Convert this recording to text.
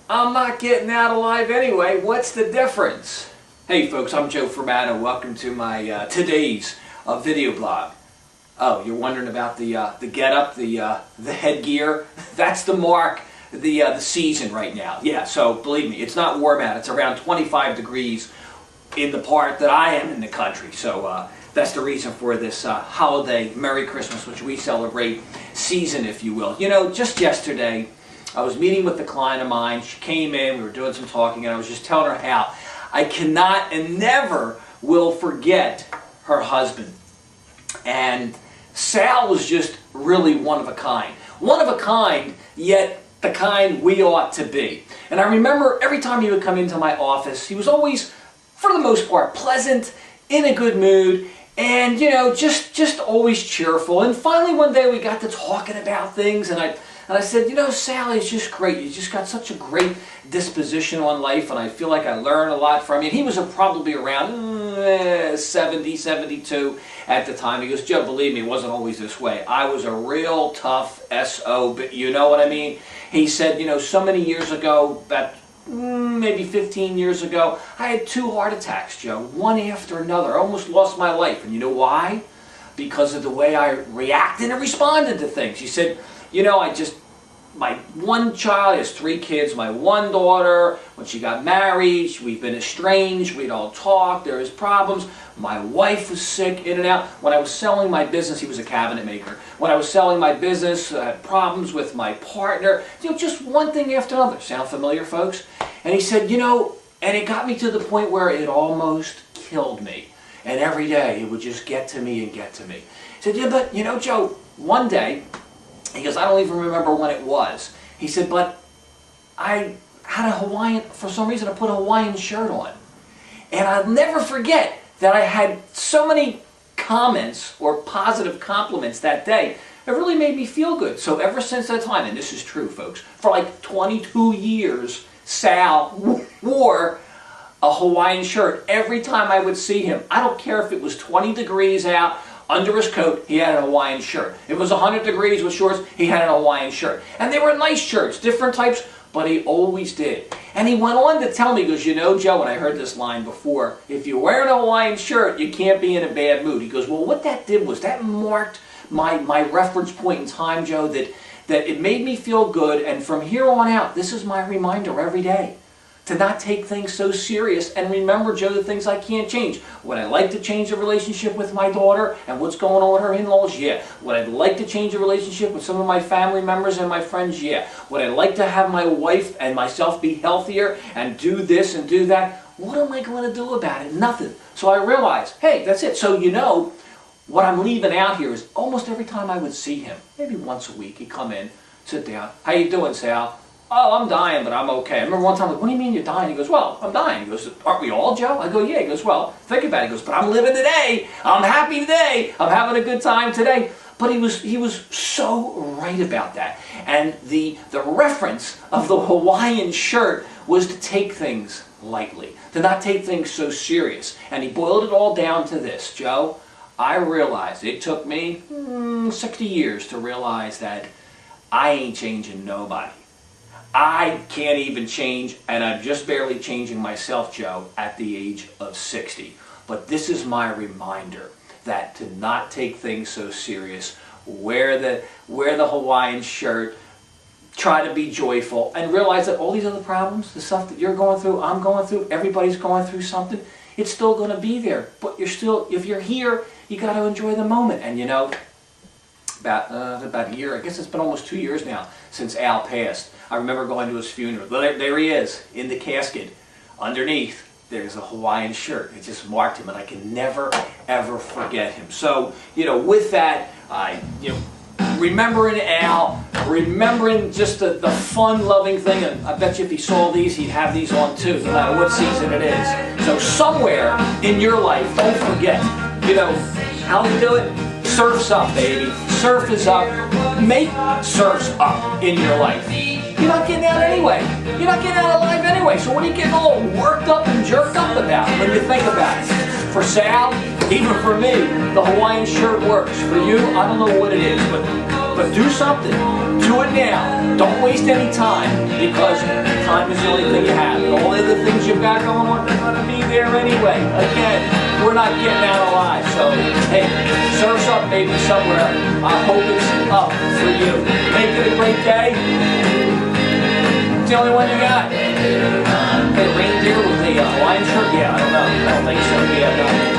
I'm not getting out alive anyway. What's the difference? Hey folks, I'm Joe Fermano. Welcome to my today's video blog. Oh, you're wondering about the get-up, the headgear? That's the mark, the season right now. Yeah, so believe me, it's not warm out. It's around 25 degrees in the part that I am in the country. So that's the reason for this holiday, Merry Christmas, which we celebrate, season, if you will. You know, just yesterday, I was meeting with a client of mine. She came in, we were doing some talking, and I was just telling her how I cannot and never will forget her husband. And Sal was just really one of a kind. One of a kind, yet the kind we ought to be. And I remember every time he would come into my office, he was always, for the most part, pleasant, in a good mood, and, you know, just always cheerful. And finally one day we got to talking about things, and I said, you know, Sally's just great. You just got such a great disposition on life, and I feel like I learn a lot from you. And he was probably around 70, 72 at the time. He goes, Joe, believe me, it wasn't always this way. I was a real tough SO, but you know what I mean? He said, you know, so many years ago, about maybe 15 years ago, I had 2 heart attacks, Joe, one after another. I almost lost my life. And you know why? Because of the way I reacted and responded to things. He said, you know, my one child has 3 kids, my one daughter, when she got married, we've been estranged, we don't talk, there is problems. My wife was sick, in and out. When I was selling my business, he was a cabinet maker. When I was selling my business, I had problems with my partner. You know, just one thing after another. Sound familiar, folks? And he said, you know, and it got me to the point where it almost killed me. And every day it would just get to me and get to me. He said, yeah, but, you know, Joe, one day, he goes, I don't even remember when it was. He said, but I had a Hawaiian, for some reason I put a Hawaiian shirt on. And I'll never forget that I had so many comments or positive compliments that day. It really made me feel good. So ever since that time, and this is true, folks, for like 22 years, Sal wore a Hawaiian shirt every time I would see him. I don't care if it was 20 degrees out. Under his coat, he had a Hawaiian shirt. If it was 100 degrees with shorts, he had an Hawaiian shirt. And they were nice shirts, different types, but he always did. And he went on to tell me, he goes, you know, Joe, and I heard this line before, if you're wearing a Hawaiian shirt, you can't be in a bad mood. He goes, well, what that did was that marked my reference point in time, Joe, that it made me feel good, and from here on out, this is my reminder every day. To not take things so serious, and remember, Joe, the things I can't change. Would I like to change the relationship with my daughter and what's going on with her in-laws? Yeah. Would I like to change the relationship with some of my family members and my friends? Yeah. Would I like to have my wife and myself be healthier and do this and do that? What am I going to do about it? Nothing. So I realized, hey, that's it. So you know, what I'm leaving out here is almost every time I would see him, maybe once a week, he'd come in, sit down. How you doing, Sal? Oh, I'm dying, but I'm okay. I remember one time, like, what do you mean you're dying? He goes, well, I'm dying. He goes, aren't we all, Joe? I go, yeah. He goes, well, think about it. He goes, but I'm living today. I'm happy today. I'm having a good time today. But he was so right about that. And the reference of the Hawaiian shirt was to take things lightly, to not take things so serious. And he boiled it all down to this, Joe. I realized, it took me 60 years to realize that I ain't changing nobody. I can't even change, and I'm just barely changing myself, Joe, at the age of 60. But this is my reminder that to not take things so serious, wear the Hawaiian shirt, try to be joyful, and realize that all these other problems, the stuff that you're going through, I'm going through, everybody's going through something, it's still going to be there. But you're still, if you're here, you got to enjoy the moment. And you know, about a year, I guess it's been almost 2 years now since Al passed. I remember going to his funeral. There he is, in the casket. Underneath, there's a Hawaiian shirt. It just marked him, and I can never, ever forget him. So, you know, with that, you know, remembering Al, remembering just the fun-loving thing, and I bet you if he saw these, he'd have these on too, no matter what season it is. So somewhere in your life, don't forget, you know, how to do it? Surf's up, baby. Surf is up. Make surf's up in your life. You're not getting out anyway. You're not getting out alive anyway. So what are you getting all worked up and jerked up about when you think about it? For Sal, even for me, the Hawaiian shirt works. For you, I don't know what it is, but But do something. Do it now. Don't waste any time, because time is the only thing you have. And all the other things you've got going on, they're going to be there anyway. Again, we're not getting out alive. So, hey, surf's up maybe somewhere. I hope it's up for you. Make it a great day. It's the only one you got. Hey, reindeer with the Hawaiian shirt? Yeah, I don't know. I don't think so. Yeah, no.